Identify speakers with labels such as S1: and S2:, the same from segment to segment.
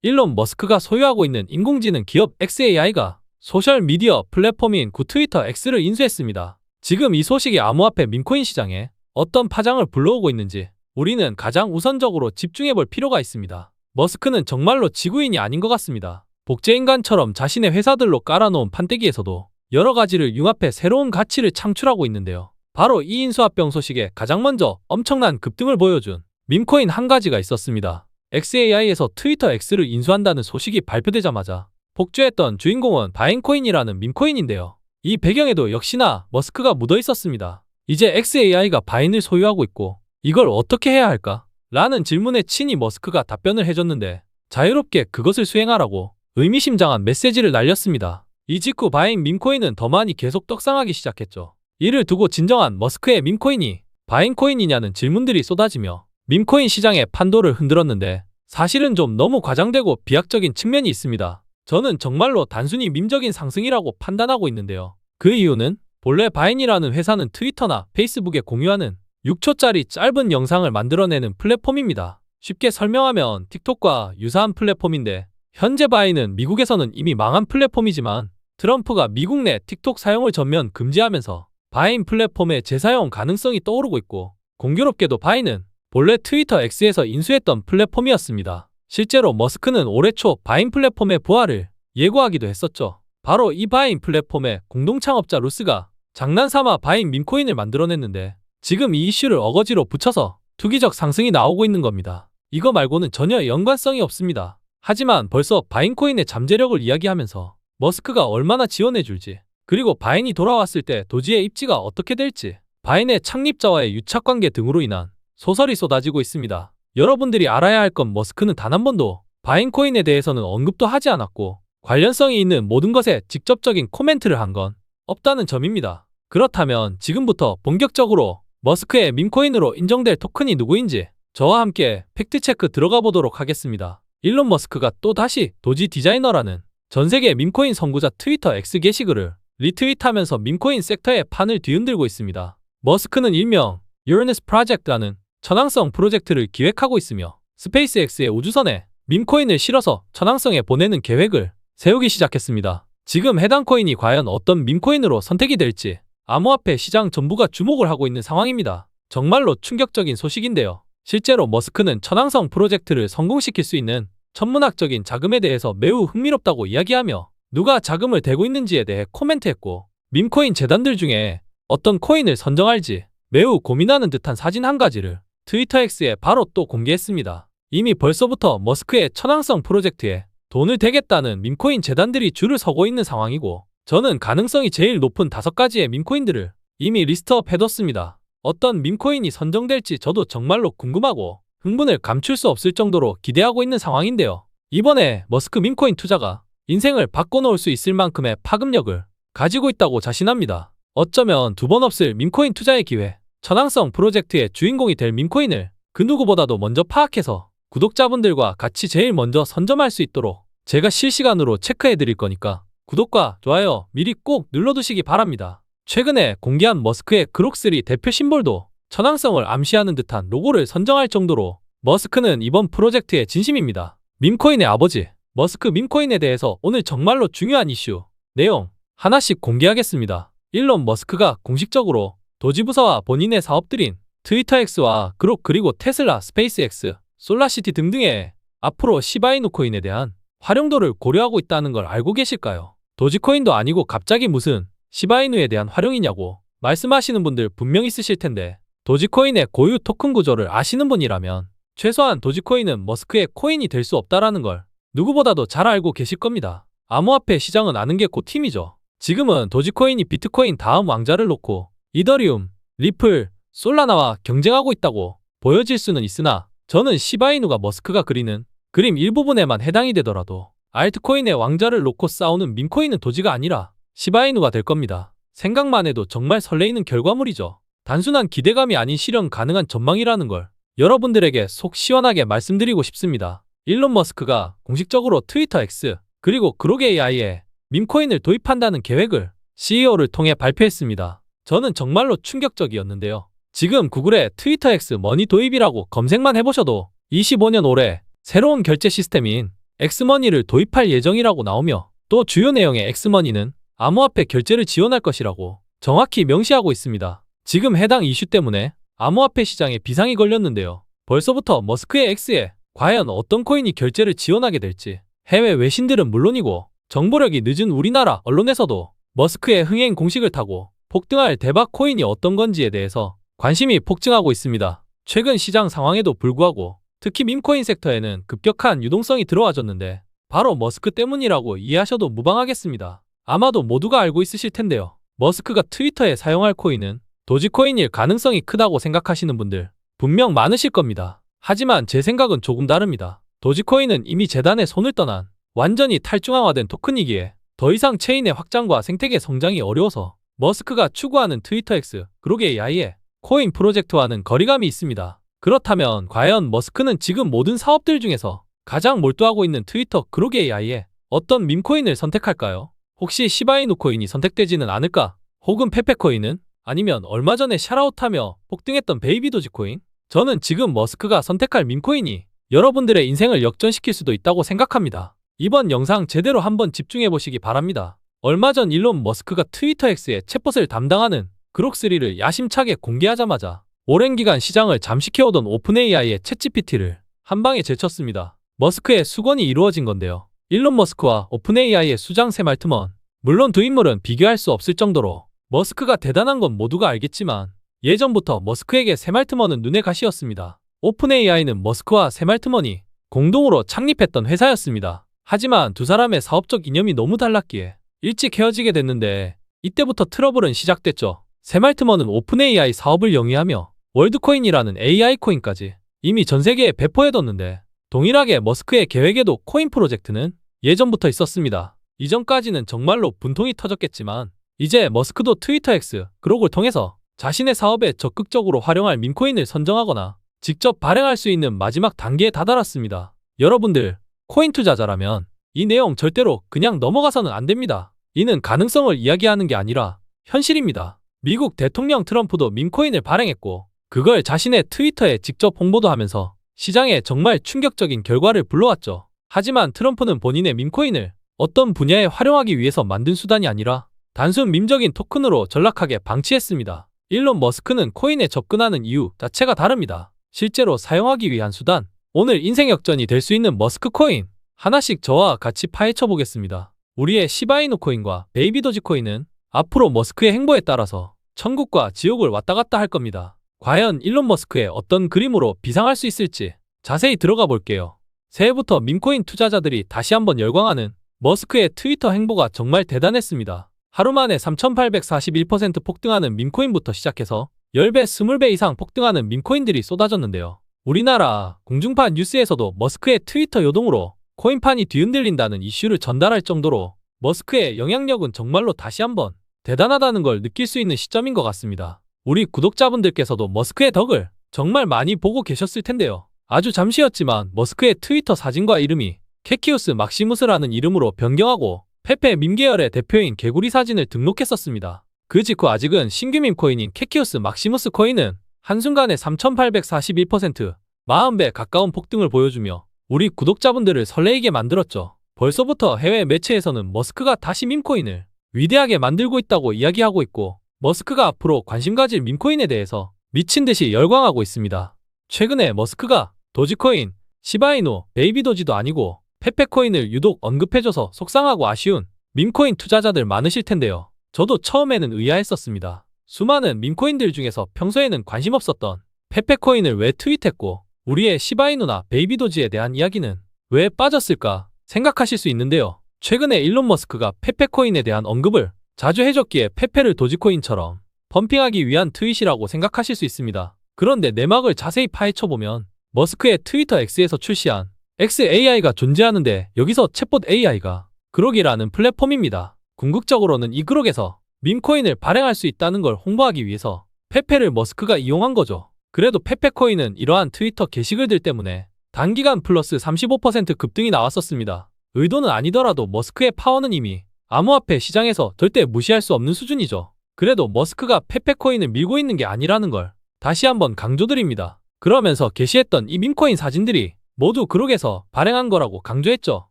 S1: 일론 머스크가 소유하고 있는 인공지능 기업 xAI가 소셜미디어 플랫폼인 트위터 X를 인수했습니다. 지금 이 소식이 암호화폐 밈코인 시장에 어떤 파장을 불러오고 있는지 우리는 가장 우선적으로 집중해볼 필요가 있습니다. 머스크는 정말로 지구인이 아닌 것 같습니다. 복제인간처럼 자신의 회사들로 깔아놓은 판때기에서도 여러 가지를 융합해 새로운 가치를 창출하고 있는데요. 바로 이 인수합병 소식에 가장 먼저 엄청난 급등을 보여준 밈코인 한 가지가 있었습니다. xAI에서 트위터 X를 인수한다는 소식이 발표되자마자 복주했던 주인공은 바인코인이라는 밈코인인데요. 이 배경에도 역시나 머스크가 묻어 있었습니다. 이제 xAI가 바인을 소유하고 있고 이걸 어떻게 해야 할까? 라는 질문에 친히 머스크가 답변을 해줬는데 자유롭게 그것을 수행하라고 의미심장한 메시지를 날렸습니다. 이 직후 바인 밈코인은 더 많이 계속 떡상하기 시작했죠. 이를 두고 진정한 머스크의 밈코인이 바인코인이냐는 질문들이 쏟아지며 밈코인 시장의 판도를 흔들었는데 사실은 좀 너무 과장되고 비약적인 측면이 있습니다. 저는 정말로 단순히 밈적인 상승이라고 판단하고 있는데요. 그 이유는 본래 바인이라는 회사는 트위터나 페이스북에 공유하는 6초짜리 짧은 영상을 만들어내는 플랫폼입니다. 쉽게 설명하면 틱톡과 유사한 플랫폼인데 현재 바인은 미국에서는 이미 망한 플랫폼이지만 트럼프가 미국 내 틱톡 사용을 전면 금지하면서 바인 플랫폼의 재사용 가능성이 떠오르고 있고 공교롭게도 바인은 본래 트위터 X에서 인수했던 플랫폼이었습니다. 실제로 머스크는 올해 초 바인 플랫폼의 부활을 예고하기도 했었죠. 바로 이 바인 플랫폼의 공동창업자 루스가 장난삼아 바인 밈코인을 만들어냈는데 지금 이 이슈를 어거지로 붙여서 투기적 상승이 나오고 있는 겁니다. 이거 말고는 전혀 연관성이 없습니다. 하지만 벌써 바인코인의 잠재력을 이야기하면서 머스크가 얼마나 지원해줄지 그리고 바인이 돌아왔을 때 도지의 입지가 어떻게 될지 바인의 창립자와의 유착관계 등으로 인한 소설이 쏟아지고 있습니다. 여러분들이 알아야 할 건 머스크는 단 한 번도 바인코인에 대해서는 언급도 하지 않았고 관련성이 있는 모든 것에 직접적인 코멘트를 한 건 없다는 점입니다. 그렇다면 지금부터 본격적으로 머스크의 밈코인으로 인정될 토큰이 누구인지 저와 함께 팩트체크 들어가 보도록 하겠습니다. 일론 머스크가 또다시 도지 디자이너라는 전세계 밈코인 선구자 트위터 X 게시글을 리트윗하면서 밈코인 섹터의 판을 뒤흔들고 있습니다. 머스크는 일명 유레너스 프로젝트라는 천왕성 프로젝트를 기획하고 있으며 스페이스X의 우주선에 밈코인을 실어서 천왕성에 보내는 계획을 세우기 시작했습니다. 지금 해당 코인이 과연 어떤 밈코인으로 선택이 될지 암호화폐 시장 전부가 주목을 하고 있는 상황입니다. 정말로 충격적인 소식인데요. 실제로 머스크는 천왕성 프로젝트를 성공시킬 수 있는 천문학적인 자금에 대해서 매우 흥미롭다고 이야기하며 누가 자금을 대고 있는지에 대해 코멘트했고 밈코인 재단들 중에 어떤 코인을 선정할지 매우 고민하는 듯한 사진 한 가지를 트위터 X에 바로 또 공개했습니다. 이미 벌써부터 머스크의 천왕성 프로젝트에 돈을 대겠다는 밈코인 재단들이 줄을 서고 있는 상황이고 저는 가능성이 제일 높은 5가지의 밈코인들을 이미 리스트업 해뒀습니다. 어떤 밈코인이 선정될지 저도 정말로 궁금하고 흥분을 감출 수 없을 정도로 기대하고 있는 상황인데요. 이번에 머스크 밈코인 투자가 인생을 바꿔놓을 수 있을 만큼의 파급력을 가지고 있다고 자신합니다. 어쩌면 두 번 없을 밈코인 투자의 기회, 천왕성 프로젝트의 주인공이 될 밈코인을 그 누구보다도 먼저 파악해서 구독자분들과 같이 제일 먼저 선점할 수 있도록 제가 실시간으로 체크해드릴 거니까 구독과 좋아요 미리 꼭 눌러두시기 바랍니다. 최근에 공개한 머스크의 그록3 대표 심볼도 천왕성을 암시하는 듯한 로고를 선정할 정도로 머스크는 이번 프로젝트의 진심입니다. 밈코인의 아버지, 머스크 밈코인에 대해서 오늘 정말로 중요한 이슈, 내용 하나씩 공개하겠습니다. 일론 머스크가 공식적으로 도지부서와 본인의 사업들인 트위터 X와 그록 그리고 테슬라, 스페이스X, 솔라시티 등등의 앞으로 시바이누 코인에 대한 활용도를 고려하고 있다는 걸 알고 계실까요? 도지코인도 아니고 갑자기 무슨 시바이누에 대한 활용이냐고 말씀하시는 분들 분명 있으실 텐데 도지코인의 고유 토큰 구조를 아시는 분이라면 최소한 도지코인은 머스크의 코인이 될 수 없다라는 걸 누구보다도 잘 알고 계실 겁니다. 암호화폐 시장은 아는 게 곧 힘이죠. 지금은 도지코인이 비트코인 다음 왕자를 놓고 이더리움, 리플, 솔라나와 경쟁하고 있다고 보여질 수는 있으나 저는 시바이누가 머스크가 그리는 그림 일부분에만 해당이 되더라도 알트코인의 왕자를 놓고 싸우는 밈코인은 도지가 아니라 시바이누가 될 겁니다. 생각만 해도 정말 설레이는 결과물이죠. 단순한 기대감이 아닌 실현 가능한 전망이라는 걸 여러분들에게 속 시원하게 말씀드리고 싶습니다. 일론 머스크가 공식적으로 트위터 X 그리고 그록 AI에 밈코인을 도입한다는 계획을 CEO를 통해 발표했습니다. 저는 정말로 충격적이었는데요. 지금 구글에 트위터 X 머니 도입이라고 검색만 해보셔도 25년 올해 새로운 결제 시스템인 엑스머니를 도입할 예정이라고 나오며 또 주요 내용의 엑스머니는 암호화폐 결제를 지원할 것이라고 정확히 명시하고 있습니다. 지금 해당 이슈 때문에 암호화폐 시장에 비상이 걸렸는데요. 벌써부터 머스크의 X에 과연 어떤 코인이 결제를 지원하게 될지 해외 외신들은 물론이고 정보력이 늦은 우리나라 언론에서도 머스크의 흥행 공식을 타고 폭등할 대박 코인이 어떤 건지에 대해서 관심이 폭증하고 있습니다. 최근 시장 상황에도 불구하고 특히 밈코인 섹터에는 급격한 유동성이 들어와줬는데 바로 머스크 때문이라고 이해하셔도 무방하겠습니다. 아마도 모두가 알고 있으실 텐데요. 머스크가 트위터에 사용할 코인은 도지코인일 가능성이 크다고 생각하시는 분들 분명 많으실 겁니다. 하지만 제 생각은 조금 다릅니다. 도지코인은 이미 재단의 손을 떠난 완전히 탈중앙화된 토큰이기에 더 이상 체인의 확장과 생태계 성장이 어려워서 머스크가 추구하는 트위터 X, 그룹 AI의 코인 프로젝트와는 거리감이 있습니다. 그렇다면 과연 머스크는 지금 모든 사업들 중에서 가장 몰두하고 있는 트위터 그룹 AI의 어떤 밈코인을 선택할까요? 혹시 시바이누 코인이 선택되지는 않을까? 혹은 페페코인은? 아니면 얼마 전에 샤라웃하며 폭등했던 베이비 도지코인? 저는 지금 머스크가 선택할 밈코인이 여러분들의 인생을 역전시킬 수도 있다고 생각합니다. 이번 영상 제대로 한번 집중해 보시기 바랍니다. 얼마 전 일론 머스크가 트위터 X의 챗봇을 담당하는 그록3를 야심차게 공개하자마자 오랜 기간 시장을 잠식해오던 오픈 AI의 챗GPT를 한방에 제쳤습니다. 머스크의 수건이 이루어진 건데요. 일론 머스크와 오픈 AI의 수장 샘 알트먼, 물론 두 인물은 비교할 수 없을 정도로 머스크가 대단한 건 모두가 알겠지만 예전부터 머스크에게 샘 알트먼은 눈의 가시였습니다. 오픈 AI는 머스크와 샘 알트먼이 공동으로 창립했던 회사였습니다. 하지만 두 사람의 사업적 이념이 너무 달랐기에 일찍 헤어지게 됐는데 이때부터 트러블은 시작됐죠. 샘 알트먼은 오픈 AI 사업을 영위하며 월드코인이라는 AI 코인까지 이미 전 세계에 배포해뒀는데 동일하게 머스크의 계획에도 코인 프로젝트는 예전부터 있었습니다. 이전까지는 정말로 분통이 터졌겠지만 이제 머스크도 트위터 X, 그록을 통해서 자신의 사업에 적극적으로 활용할 밈코인을 선정하거나 직접 발행할 수 있는 마지막 단계에 다다랐습니다. 여러분들, 코인 투자자라면 이 내용 절대로 그냥 넘어가서는 안 됩니다. 이는 가능성을 이야기하는 게 아니라 현실입니다. 미국 대통령 트럼프도 밈코인을 발행했고 그걸 자신의 트위터에 직접 홍보도 하면서 시장에 정말 충격적인 결과를 불러왔죠. 하지만 트럼프는 본인의 밈코인을 어떤 분야에 활용하기 위해서 만든 수단이 아니라 단순 밈적인 토큰으로 전락하게 방치했습니다. 일론 머스크는 코인에 접근하는 이유 자체가 다릅니다. 실제로 사용하기 위한 수단, 오늘 인생 역전이 될 수 있는 머스크 코인 하나씩 저와 같이 파헤쳐 보겠습니다. 우리의 시바이누 코인과 베이비 도지 코인은 앞으로 머스크의 행보에 따라서 천국과 지옥을 왔다 갔다 할 겁니다. 과연 일론 머스크의 어떤 그림으로 비상할 수 있을지 자세히 들어가 볼게요. 새해부터 밈코인 투자자들이 다시 한번 열광하는 머스크의 트위터 행보가 정말 대단했습니다. 하루 만에 3841% 폭등하는 밈코인부터 시작해서 10배, 20배 이상 폭등하는 밈코인들이 쏟아졌는데요. 우리나라 공중파 뉴스에서도 머스크의 트위터 요동으로 코인판이 뒤흔들린다는 이슈를 전달할 정도로 머스크의 영향력은 정말로 다시 한번 대단하다는 걸 느낄 수 있는 시점인 것 같습니다. 우리 구독자분들께서도 머스크의 덕을 정말 많이 보고 계셨을 텐데요. 아주 잠시였지만 머스크의 트위터 사진과 이름이 캐키우스 막시무스라는 이름으로 변경하고 페페 밈 계열의 대표인 개구리 사진을 등록했었습니다. 그 직후 아직은 신규 밈 코인인 캐키우스 막시무스 코인은 한순간에 3841%, 40배 가까운 폭등을 보여주며 우리 구독자분들을 설레이게 만들었죠. 벌써부터 해외 매체에서는 머스크가 다시 밈코인을 위대하게 만들고 있다고 이야기하고 있고 머스크가 앞으로 관심 가질 밈코인에 대해서 미친 듯이 열광하고 있습니다. 최근에 머스크가 도지코인, 시바이누, 베이비 도지도 아니고 페페코인을 유독 언급해줘서 속상하고 아쉬운 밈코인 투자자들 많으실 텐데요. 저도 처음에는 의아했었습니다. 수많은 밈코인들 중에서 평소에는 관심 없었던 페페코인을 왜 트윗했고 우리의 시바이누나 베이비 도지에 대한 이야기는 왜 빠졌을까 생각하실 수 있는데요. 최근에 일론 머스크가 페페코인에 대한 언급을 자주 해줬기에 페페를 도지코인처럼 펌핑하기 위한 트윗이라고 생각하실 수 있습니다. 그런데 내막을 자세히 파헤쳐보면 머스크의 트위터 X에서 출시한 XAI가 존재하는데 여기서 챗봇 AI가 그록이라는 플랫폼입니다. 궁극적으로는 이 그록에서 밈코인을 발행할 수 있다는 걸 홍보하기 위해서 페페를 머스크가 이용한 거죠. 그래도 페페코인은 이러한 트위터 게시글들 때문에 단기간 플러스 35% 급등이 나왔었습니다. 의도는 아니더라도 머스크의 파워는 이미 암호화폐 시장에서 절대 무시할 수 없는 수준이죠. 그래도 머스크가 페페코인을 밀고 있는 게 아니라는 걸 다시 한번 강조드립니다. 그러면서 게시했던 이 밈코인 사진들이 모두 그록에서 발행한 거라고 강조했죠.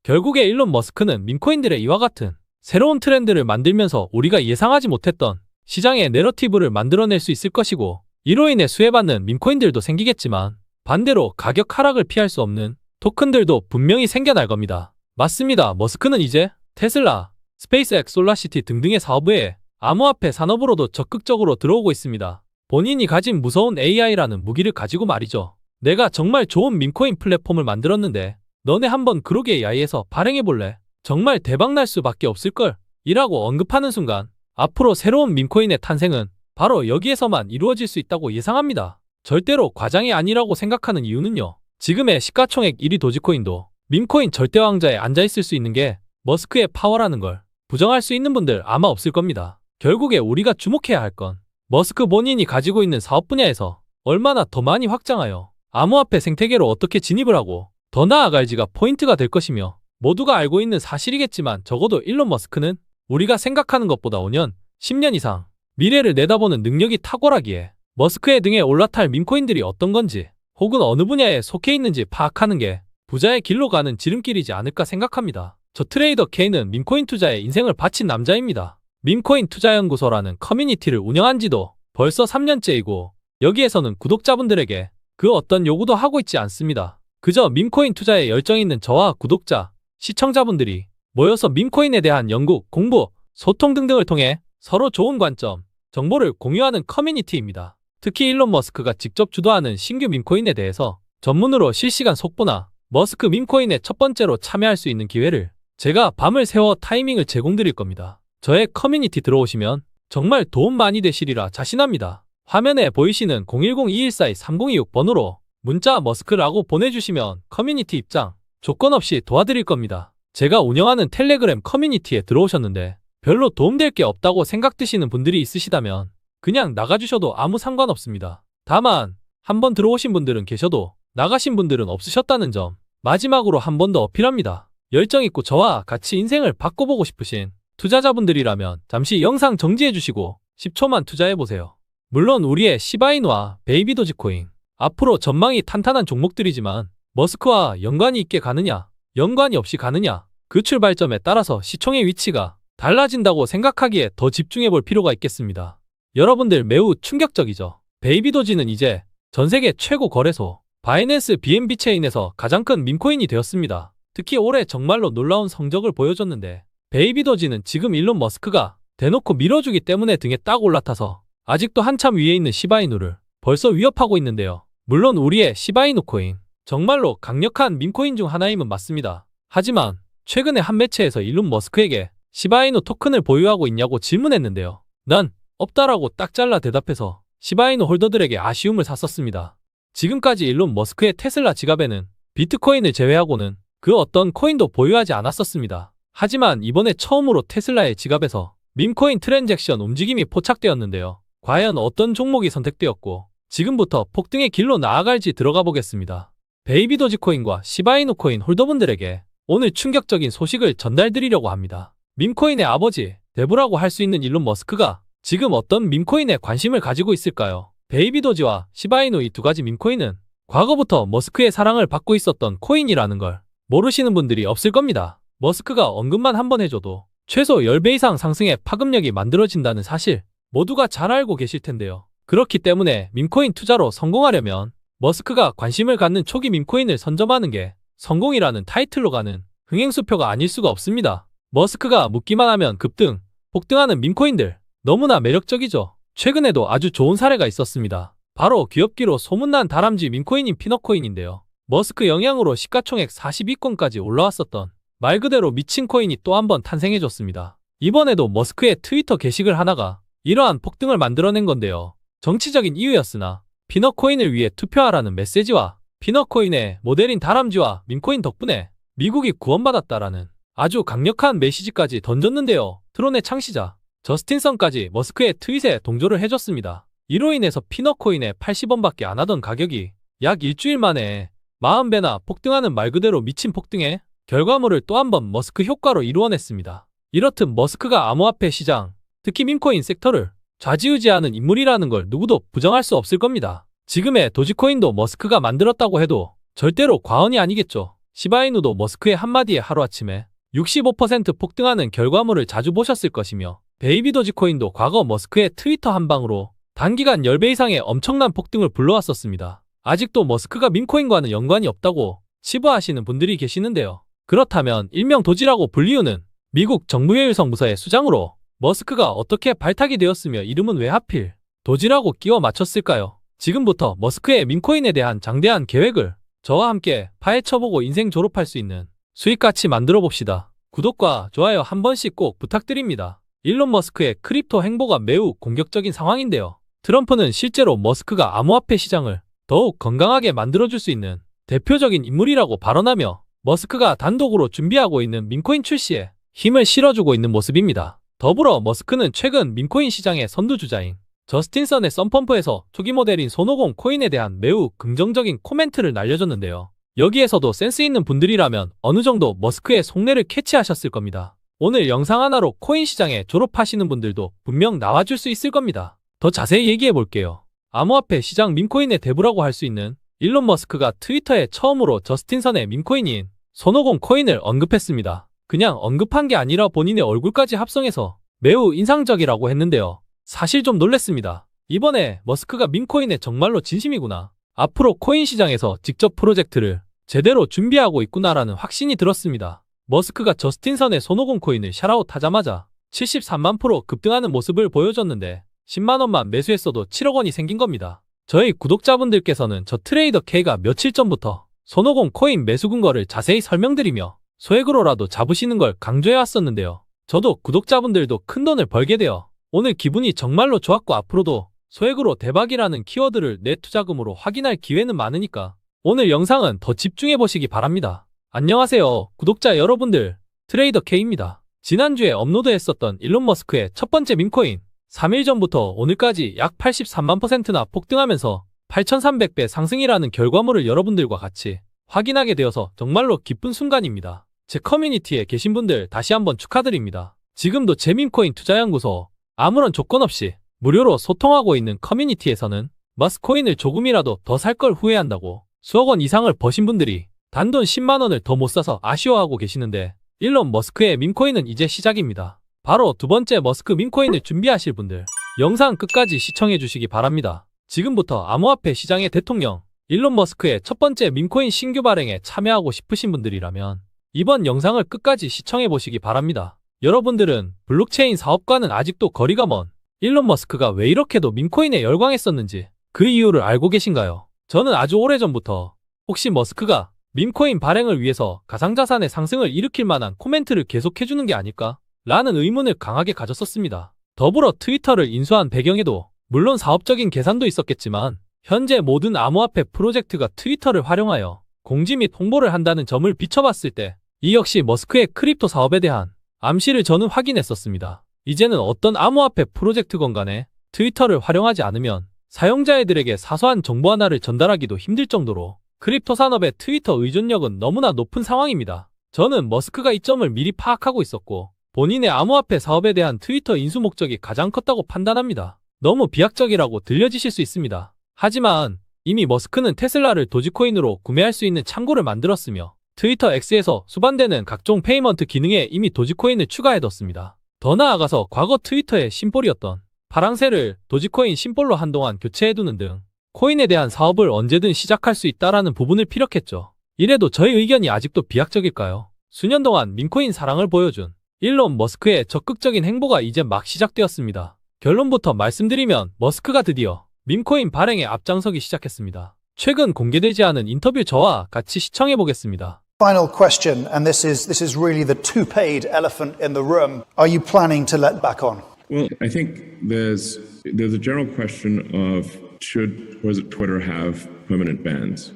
S1: 결국에 일론 머스크는 밈코인들의 이와 같은 새로운 트렌드를 만들면서 우리가 예상하지 못했던 시장의 내러티브를 만들어낼 수 있을 것이고, 이로 인해 수혜받는 밈코인들도 생기겠지만 반대로 가격 하락을 피할 수 없는 토큰들도 분명히 생겨날 겁니다. 맞습니다. 머스크는 이제 테슬라, 스페이스X, 솔라시티 등등의 사업에 암호화폐 산업으로도 적극적으로 들어오고 있습니다. 본인이 가진 무서운 AI라는 무기를 가지고 말이죠. 내가 정말 좋은 밈코인 플랫폼을 만들었는데 너네 한번 그로게 AI에서 발행해볼래? 정말 대박날 수밖에 없을걸? 이라고 언급하는 순간 앞으로 새로운 밈코인의 탄생은 바로 여기에서만 이루어질 수 있다고 예상합니다. 절대로 과장이 아니라고 생각하는 이유는요. 지금의 시가총액 1위 도지코인도 밈코인 절대왕자에 앉아있을 수 있는 게 머스크의 파워라는 걸 부정할 수 있는 분들 아마 없을 겁니다. 결국에 우리가 주목해야 할 건 머스크 본인이 가지고 있는 사업 분야에서 얼마나 더 많이 확장하여 암호화폐 생태계로 어떻게 진입을 하고 더 나아갈지가 포인트가 될 것이며, 모두가 알고 있는 사실이겠지만 적어도 일론 머스크는 우리가 생각하는 것보다 5년, 10년 이상 미래를 내다보는 능력이 탁월하기에 머스크의 등에 올라탈 밈코인들이 어떤 건지 혹은 어느 분야에 속해 있는지 파악하는 게 부자의 길로 가는 지름길이지 않을까 생각합니다. 저 트레이더 K는 밈코인 투자에 인생을 바친 남자입니다. 밈코인 투자연구소라는 커뮤니티를 운영한 지도 벌써 3년째이고 여기에서는 구독자분들에게 그 어떤 요구도 하고 있지 않습니다. 그저 밈코인 투자에 열정 있는 저와 구독자, 시청자분들이 모여서 밈코인에 대한 연구, 공부, 소통 등등을 통해 서로 좋은 관점, 정보를 공유하는 커뮤니티입니다. 특히 일론 머스크가 직접 주도하는 신규 밈코인에 대해서 전문으로 실시간 속보나 머스크 밈코인에 첫 번째로 참여할 수 있는 기회를 제가 밤을 새워 타이밍을 제공드릴 겁니다. 저의 커뮤니티 들어오시면 정말 도움 많이 되시리라 자신합니다. 화면에 보이시는 010-2142-3026번으로 문자 머스크라고 보내주시면 커뮤니티 입장 조건 없이 도와드릴 겁니다. 제가 운영하는 텔레그램 커뮤니티에 들어오셨는데 별로 도움될 게 없다고 생각드시는 분들이 있으시다면 그냥 나가주셔도 아무 상관없습니다. 다만 한번 들어오신 분들은 계셔도 나가신 분들은 없으셨다는 점 마지막으로 한 번 더 어필합니다. 열정있고 저와 같이 인생을 바꿔보고 싶으신 투자자분들이라면 잠시 영상 정지해주시고 10초만 투자해보세요. 물론 우리의 시바이누와 베이비 도지코인, 앞으로 전망이 탄탄한 종목들이지만 머스크와 연관이 있게 가느냐, 연관이 없이 가느냐, 그 출발점에 따라서 시총의 위치가 달라진다고 생각하기에 더 집중해볼 필요가 있겠습니다. 여러분들 매우 충격적이죠. 베이비 도지는 이제 전세계 최고 거래소 바이낸스 BNB 체인에서 가장 큰 밈코인이 되었습니다. 특히 올해 정말로 놀라운 성적을 보여줬는데 베이비 도지는 지금 일론 머스크가 대놓고 밀어주기 때문에 등에 딱 올라타서 아직도 한참 위에 있는 시바이누를 벌써 위협하고 있는데요. 물론 우리의 시바이누 코인 정말로 강력한 밈코인 중 하나임은 맞습니다. 하지만 최근에 한 매체에서 일론 머스크에게 시바이누 토큰을 보유하고 있냐고 질문했는데요. 난 없다라고 딱 잘라 대답해서 시바이누 홀더들에게 아쉬움을 샀었습니다. 지금까지 일론 머스크의 테슬라 지갑에는 비트코인을 제외하고는 그 어떤 코인도 보유하지 않았었습니다. 하지만 이번에 처음으로 테슬라의 지갑에서 밈코인 트랜잭션 움직임이 포착되었는데요. 과연 어떤 종목이 선택되었고 지금부터 폭등의 길로 나아갈지 들어가 보겠습니다. 베이비 도지코인과 시바이누 코인 홀더분들에게 오늘 충격적인 소식을 전달드리려고 합니다. 밈코인의 아버지, 대부라고 할 수 있는 일론 머스크가 지금 어떤 밈코인에 관심을 가지고 있을까요? 베이비 도지와 시바이누 이 두 가지 밈코인은 과거부터 머스크의 사랑을 받고 있었던 코인이라는 걸 모르시는 분들이 없을 겁니다. 머스크가 언급만 한번 해줘도 최소 10배 이상 상승의 파급력이 만들어진다는 사실 모두가 잘 알고 계실 텐데요. 그렇기 때문에 밈코인 투자로 성공하려면 머스크가 관심을 갖는 초기 밈코인을 선점하는 게 성공이라는 타이틀로 가는 흥행수표가 아닐 수가 없습니다. 머스크가 묻기만 하면 급등, 폭등하는 밈코인들 너무나 매력적이죠. 최근에도 아주 좋은 사례가 있었습니다. 바로 귀엽기로 소문난 다람쥐 밈코인인 피너코인인데요. 머스크 영향으로 시가총액 42건까지 올라왔었던 말 그대로 미친 코인이 또 한 번 탄생해줬습니다. 이번에도 머스크의 트위터 게시글 하나가 이러한 폭등을 만들어낸 건데요. 정치적인 이유였으나 피너코인을 위해 투표하라는 메시지와 피너코인의 모델인 다람쥐와 밈코인 덕분에 미국이 구원받았다라는 아주 강력한 메시지까지 던졌는데요. 트론의 창시자 저스틴 선까지 머스크의 트윗에 동조를 해줬습니다. 이로 인해서 피너코인의 80원밖에 안 하던 가격이 약 일주일 만에 40배나 폭등하는 말 그대로 미친 폭등에 결과물을 또 한 번 머스크 효과로 이루어냈습니다. 이렇듯 머스크가 암호화폐 시장, 특히 밈코인 섹터를 좌지우지하는 인물이라는 걸 누구도 부정할 수 없을 겁니다. 지금의 도지코인도 머스크가 만들었다고 해도 절대로 과언이 아니겠죠. 시바이누도 머스크의 한마디에 하루아침에 65% 폭등하는 결과물을 자주 보셨을 것이며 베이비 도지코인도 과거 머스크의 트위터 한 방으로 단기간 10배 이상의 엄청난 폭등을 불러왔었습니다. 아직도 머스크가 밈코인과는 연관이 없다고 치부하시는 분들이 계시는데요. 그렇다면 일명 도지라고 불리우는 미국 정무효율성 부서의 수장으로 머스크가 어떻게 발탁이 되었으며 이름은 왜 하필 도지라고 끼워 맞췄을까요? 지금부터 머스크의 밈코인에 대한 장대한 계획을 저와 함께 파헤쳐보고 인생 졸업할 수 있는 수익같이 만들어 봅시다. 구독과 좋아요 한 번씩 꼭 부탁드립니다. 일론 머스크의 크립토 행보가 매우 공격적인 상황인데요. 트럼프는 실제로 머스크가 암호화폐 시장을 더욱 건강하게 만들어줄 수 있는 대표적인 인물이라고 발언하며 머스크가 단독으로 준비하고 있는 밈코인 출시에 힘을 실어주고 있는 모습입니다. 더불어 머스크는 최근 밈코인 시장의 선두주자인 저스틴 선의 썬펌프에서 초기 모델인 손오공 코인에 대한 매우 긍정적인 코멘트를 날려줬는데요. 여기에서도 센스 있는 분들이라면 어느 정도 머스크의 속내를 캐치하셨을 겁니다. 오늘 영상 하나로 코인 시장에 졸업하시는 분들도 분명 나와줄 수 있을 겁니다. 더 자세히 얘기해 볼게요. 암호화폐 시장 밈코인의 대부라고 할 수 있는 일론 머스크가 트위터에 처음으로 저스틴 선의 밈코인인 손오공 코인을 언급했습니다. 그냥 언급한 게 아니라 본인의 얼굴까지 합성해서 매우 인상적이라고 했는데요. 사실 좀 놀랬습니다. 이번에 머스크가 밈코인에 정말로 진심이구나. 앞으로 코인 시장에서 직접 프로젝트를 제대로 준비하고 있구나라는 확신이 들었습니다. 머스크가 저스틴 선의 손오공 코인을 샤라웃 하자마자 73만 프로 급등하는 모습을 보여줬는데 10만원만 매수했어도 7억 원이 생긴 겁니다. 저희 구독자분들께서는 저 트레이더 K가 며칠 전부터 손오공 코인 매수 근거를 자세히 설명드리며 소액으로라도 잡으시는 걸 강조해 왔었는데요. 저도 구독자분들도 큰돈을 벌게 되어 오늘 기분이 정말로 좋았고 앞으로도 소액으로 대박이라는 키워드를 내 투자금으로 확인할 기회는 많으니까 오늘 영상은 더 집중해 보시기 바랍니다. 안녕하세요 구독자 여러분들, 트레이더 K입니다. 지난주에 업로드했었던 일론 머스크의 첫 번째 밈코인 3일 전부터 오늘까지 약 83만%나 폭등하면서 8,300배 상승이라는 결과물을 여러분들과 같이 확인하게 되어서 정말로 기쁜 순간입니다. 제 커뮤니티에 계신 분들 다시 한번 축하드립니다. 지금도 제 밈코인 투자연구소 아무런 조건 없이 무료로 소통하고 있는 커뮤니티에서는 머스코인을 조금이라도 더 살 걸 후회한다고 수억 원 이상을 버신 분들이 단돈 10만 원을 더 못 사서 아쉬워하고 계시는데 일론 머스크의 밈코인은 이제 시작입니다. 바로 두 번째 머스크 밈코인을 준비하실 분들 영상 끝까지 시청해 주시기 바랍니다. 지금부터 암호화폐 시장의 대통령 일론 머스크의 첫 번째 밈코인 신규 발행에 참여하고 싶으신 분들이라면 이번 영상을 끝까지 시청해 보시기 바랍니다. 여러분들은 블록체인 사업과는 아직도 거리가 먼 일론 머스크가 왜 이렇게도 밈코인에 열광했었는지 그 이유를 알고 계신가요? 저는 아주 오래전부터 혹시 머스크가 밈코인 발행을 위해서 가상자산의 상승을 일으킬 만한 코멘트를 계속해주는 게 아닐까? 라는 의문을 강하게 가졌었습니다. 더불어 트위터를 인수한 배경에도 물론 사업적인 계산도 있었겠지만 현재 모든 암호화폐 프로젝트가 트위터를 활용하여 공지 및 홍보를 한다는 점을 비춰봤을 때 이 역시 머스크의 크립토 사업에 대한 암시를 저는 확인했었습니다. 이제는 어떤 암호화폐 프로젝트건 간에 트위터를 활용하지 않으면 사용자들에게 사소한 정보 하나를 전달하기도 힘들 정도로 크립토 산업의 트위터 의존력은 너무나 높은 상황입니다. 저는 머스크가 이 점을 미리 파악하고 있었고 본인의 암호화폐 사업에 대한 트위터 인수 목적이 가장 컸다고 판단합니다. 너무 비약적이라고 들려지실 수 있습니다. 하지만 이미 머스크는 테슬라를 도지코인으로 구매할 수 있는 창구를 만들었으며 트위터 X에서 수반되는 각종 페이먼트 기능에 이미 도지코인을 추가해뒀습니다. 더 나아가서 과거 트위터의 심볼이었던 파랑새를 도지코인 심볼로 한동안 교체해두는 등 코인에 대한 사업을 언제든 시작할 수 있다라는 부분을 피력했죠. 이래도 저의 의견이 아직도 비약적일까요? 수년 동안 밈코인 사랑을 보여준 일론 머스크의 적극적인 행보가 이제 막 시작되었습니다. 결론부터 말씀드리면 머스크가 드디어 밈코인 발행에 앞장서기 시작했습니다. 최근 공개되지 않은 인터뷰 저와 같이 시청해 보겠습니다.
S2: Final question, and this is really the two-paid elephant in the room. Are you planning to let back on?
S3: Well, I think there's a general question of should Twitter have permanent bans,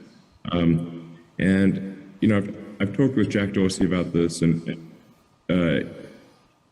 S3: and you know I've talked with Jack Dorsey about this, and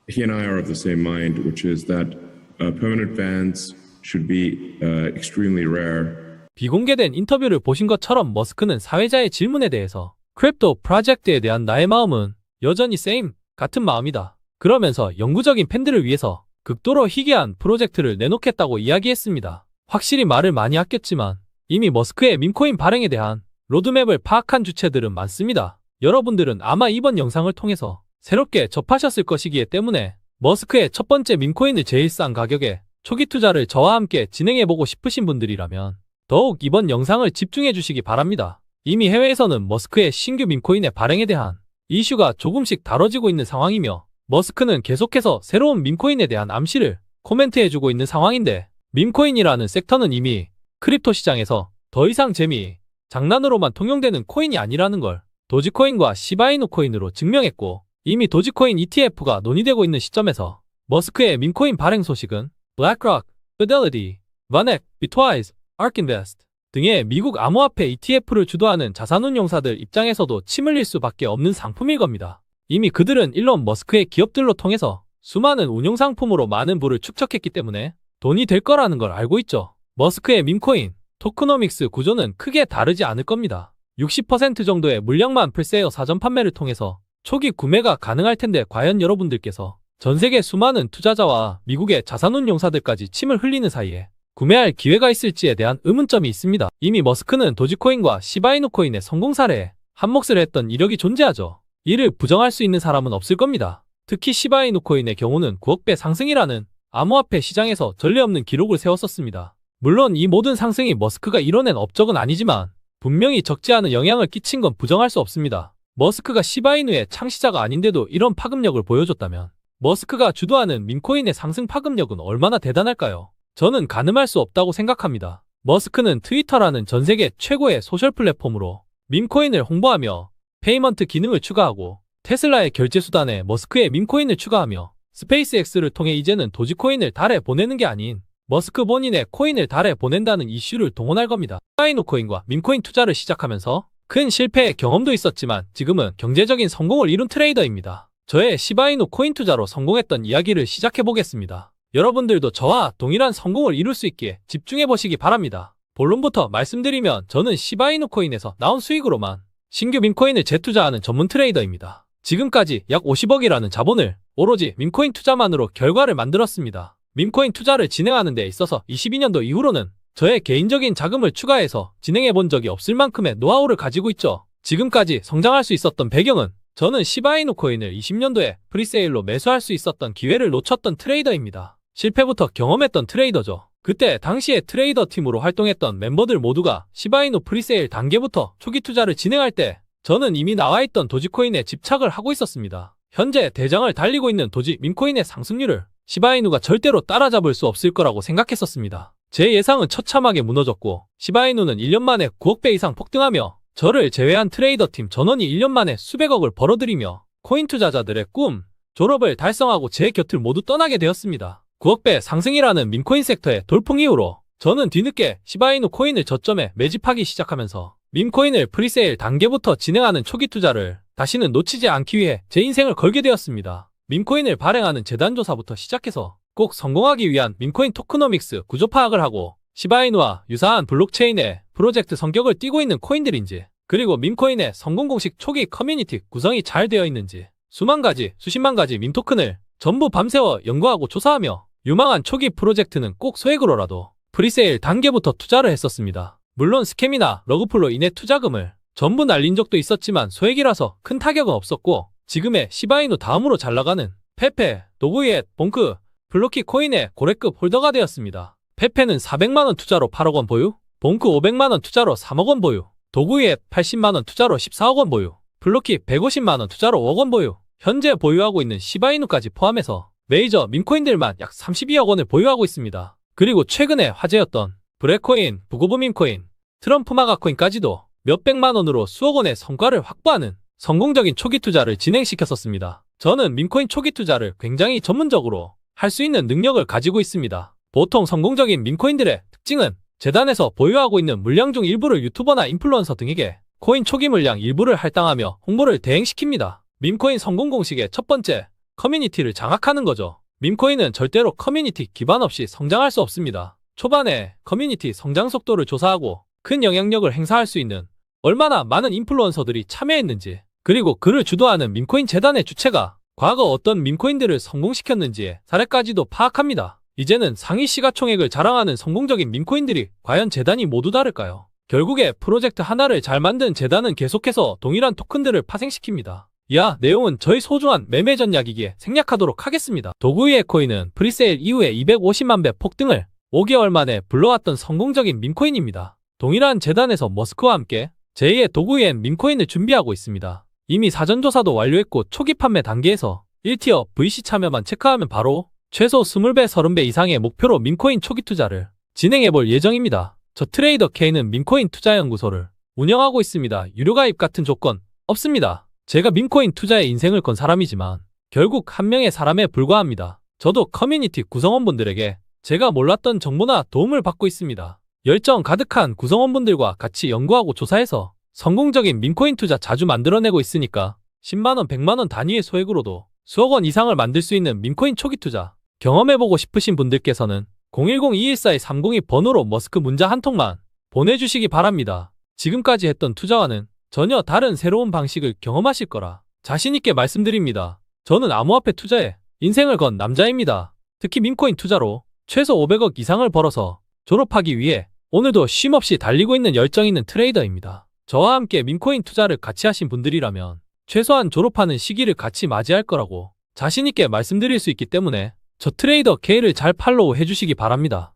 S3: he and I are of the same mind, which is that permanent bans should be extremely rare.
S1: 비공개된 인터뷰를 보신 것처럼 머스크는 사회자의 질문에 대해서 크립토 프로젝트에 대한 나의 마음은 여전히 same 같은 마음이다. 그러면서 영구적인 팬들을 위해서 극도로 희귀한 프로젝트를 내놓겠다고 이야기했습니다. 확실히 말을 많이 아꼈지만 이미 머스크의 밈코인 발행에 대한 로드맵을 파악한 주체들은 많습니다. 여러분들은 아마 이번 영상을 통해서 새롭게 접하셨을 것이기 때문에 머스크의 첫 번째 밈코인을 제일 싼 가격에 초기 투자를 저와 함께 진행해보고 싶으신 분들이라면 더욱 이번 영상을 집중해 주시기 바랍니다. 이미 해외에서는 머스크의 신규 밈코인의 발행에 대한 이슈가 조금씩 다뤄지고 있는 상황이며 머스크는 계속해서 새로운 밈코인에 대한 암시를 코멘트해주고 있는 상황인데 밈코인이라는 섹터는 이미 크립토 시장에서 더 이상 재미, 장난으로만 통용되는 코인이 아니라는 걸 도지코인과 시바이누 코인으로 증명했고 이미 도지코인 ETF가 논의되고 있는 시점에서 머스크의 밈코인 발행 소식은 블랙록, Fidelity, VanEck, Bitwise, ARK Invest 등의 미국 암호화폐 ETF를 주도하는 자산운용사들 입장에서도 침 흘릴 수밖에 없는 상품일 겁니다. 이미 그들은 일론 머스크의 기업들로 통해서 수많은 운용상품으로 많은 부를 축적했기 때문에 돈이 될 거라는 걸 알고 있죠. 머스크의 밈코인, 토크노믹스 구조는 크게 다르지 않을 겁니다. 60% 정도의 물량만 프리세일 사전 판매를 통해서 초기 구매가 가능할 텐데 과연 여러분들께서 전 세계 수많은 투자자와 미국의 자산운용사들까지 침을 흘리는 사이에 구매할 기회가 있을지에 대한 의문점이 있습니다. 이미 머스크는 도지코인과 시바이누 코인의 성공 사례에 한몫을 했던 이력이 존재하죠. 이를 부정할 수 있는 사람은 없을 겁니다. 특히 시바이누 코인의 경우는 9억 배 상승이라는 암호화폐 시장에서 전례 없는 기록을 세웠었습니다. 물론 이 모든 상승이 머스크가 이뤄낸 업적은 아니지만 분명히 적지 않은 영향을 끼친 건 부정할 수 없습니다. 머스크가 시바이누의 창시자가 아닌데도 이런 파급력을 보여줬다면 머스크가 주도하는 밈코인의 상승 파급력은 얼마나 대단할까요? 저는 가늠할 수 없다고 생각합니다. 머스크는 트위터라는 전 세계 최고의 소셜 플랫폼으로 밈코인을 홍보하며 페이먼트 기능을 추가하고 테슬라의 결제 수단에 머스크의 밈코인을 추가하며 스페이스X를 통해 이제는 도지코인을 달에 보내는 게 아닌 머스크 본인의 코인을 달에 보낸다는 이슈를 동원할 겁니다. 시바이누 코인과 밈코인 투자를 시작하면서 큰 실패의 경험도 있었지만 지금은 경제적인 성공을 이룬 트레이더입니다. 저의 시바이누 코인 투자로 성공했던 이야기를 시작해보겠습니다. 여러분들도 저와 동일한 성공을 이룰 수 있기에 집중해보시기 바랍니다. 본론부터 말씀드리면 저는 시바이누 코인에서 나온 수익으로만 신규 밈코인을 재투자하는 전문 트레이더입니다. 지금까지 약 50억이라는 자본을 오로지 밈코인 투자만으로 결과를 만들었습니다. 밈코인 투자를 진행하는 데 있어서 22년도 이후로는 저의 개인적인 자금을 추가해서 진행해본 적이 없을 만큼의 노하우를 가지고 있죠. 지금까지 성장할 수 있었던 배경은 저는 시바이누 코인을 20년도에 프리세일로 매수할 수 있었던 기회를 놓쳤던 트레이더입니다. 실패부터 경험했던 트레이더죠. 그때 당시에 트레이더 팀으로 활동했던 멤버들 모두가 시바이누 프리세일 단계부터 초기 투자를 진행할 때 저는 이미 나와있던 도지코인에 집착을 하고 있었습니다. 현재 대장을 달리고 있는 도지 밈코인의 상승률을 시바이누가 절대로 따라잡을 수 없을 거라고 생각했었습니다. 제 예상은 처참하게 무너졌고 시바이누는 1년 만에 9억 배 이상 폭등하며 저를 제외한 트레이더 팀 전원이 1년 만에 수백억을 벌어들이며 코인 투자자들의 꿈, 졸업을 달성하고 제 곁을 모두 떠나게 되었습니다. 9억 배 상승이라는 밈코인 섹터의 돌풍 이후로 저는 뒤늦게 시바이누 코인을 저점에 매집하기 시작하면서 밈코인을 프리세일 단계부터 진행하는 초기 투자를 다시는 놓치지 않기 위해 제 인생을 걸게 되었습니다. 밈코인을 발행하는 재단 조사부터 시작해서 꼭 성공하기 위한 밈코인 토크노믹스 구조 파악을 하고 시바이누와 유사한 블록체인의 프로젝트 성격을 띠고 있는 코인들인지 그리고 밈코인의 성공 공식 초기 커뮤니티 구성이 잘 되어 있는지 수만 가지, 수십만 가지 밈토큰을 전부 밤새워 연구하고 조사하며 유망한 초기 프로젝트는 꼭 소액으로라도 프리세일 단계부터 투자를 했었습니다. 물론 스캠이나 러그풀로 인해 투자금을 전부 날린 적도 있었지만 소액이라서 큰 타격은 없었고 지금의 시바이누 다음으로 잘나가는 페페, 도구이엣, 봉크, 블로키 코인의 고래급 홀더가 되었습니다. 페페는 400만원 투자로 8억원 보유, 봉크 500만원 투자로 3억원 보유, 도구이엣 80만원 투자로 14억원 보유, 블로키 150만원 투자로 5억원 보유, 현재 보유하고 있는 시바이누까지 포함해서 메이저 밈코인들만 약 32억원을 보유하고 있습니다. 그리고 최근에 화제였던 브레코인, 부고브 밈코인, 트럼프 마가 코인까지도 몇백만원으로 수억원의 성과를 확보하는 성공적인 초기 투자를 진행시켰었습니다. 저는 밈코인 초기 투자를 굉장히 전문적으로 할 수 있는 능력을 가지고 있습니다. 보통 성공적인 밈코인들의 특징은 재단에서 보유하고 있는 물량 중 일부를 유튜버나 인플루언서 등에게 코인 초기 물량 일부를 할당하며 홍보를 대행시킵니다. 밈코인 성공 공식의 첫 번째, 커뮤니티를 장악하는 거죠. 밈코인은 절대로 커뮤니티 기반 없이 성장할 수 없습니다. 초반에 커뮤니티 성장 속도를 조사하고 큰 영향력을 행사할 수 있는 얼마나 많은 인플루언서들이 참여했는지 그리고 그를 주도하는 밈코인 재단의 주체가 과거 어떤 밈코인들을 성공시켰는지의 사례까지도 파악합니다. 이제는 상위 시가총액을 자랑하는 성공적인 밈코인들이 과연 재단이 모두 다를까요? 결국에 프로젝트 하나를 잘 만든 재단은 계속해서 동일한 토큰들을 파생시킵니다. 이하 내용은 저희 소중한 매매 전략이기에 생략하도록 하겠습니다. 도구이의 코인은 프리세일 이후에 250만 배 폭등을 5개월 만에 불러왔던 성공적인 밈코인입니다. 동일한 재단에서 머스크와 함께 제2의 도구이엔 밈코인을 준비하고 있습니다. 이미 사전조사도 완료했고 초기 판매 단계에서 1티어 VC 참여만 체크하면 바로 최소 20배, 30배 이상의 목표로 밈코인 초기 투자를 진행해볼 예정입니다. 저 트레이더 K는 밈코인 투자연구소를 운영하고 있습니다. 유료 가입 같은 조건 없습니다. 제가 밈코인 투자에 인생을 건 사람이지만 결국 한 명의 사람에 불과합니다. 저도 커뮤니티 구성원분들에게 제가 몰랐던 정보나 도움을 받고 있습니다. 열정 가득한 구성원분들과 같이 연구하고 조사해서 성공적인 밈코인 투자 자주 만들어내고 있으니까 10만원, 100만원 단위의 소액으로도 수억 원 이상을 만들 수 있는 밈코인 초기 투자 경험해보고 싶으신 분들께서는 010-214-302 번호로 머스크 문자 한 통만 보내주시기 바랍니다. 지금까지 했던 투자와는 전혀 다른 새로운 방식을 경험하실 거라 자신있게 말씀드립니다. 저는 암호화폐 투자에 인생을 건 남자입니다. 특히 밈코인 투자로 최소 500억 이상을 벌어서 졸업하기 위해 오늘도 쉼없이 달리고 있는 열정 있는 트레이더입니다. 저와 함께 밈코인 투자를 같이 하신 분들이라면 최소한 졸업하는 시기를 같이 맞이할 거라고 자신있게 말씀드릴 수 있기 때문에 저 트레이더 K를 잘 팔로우 해주시기 바랍니다.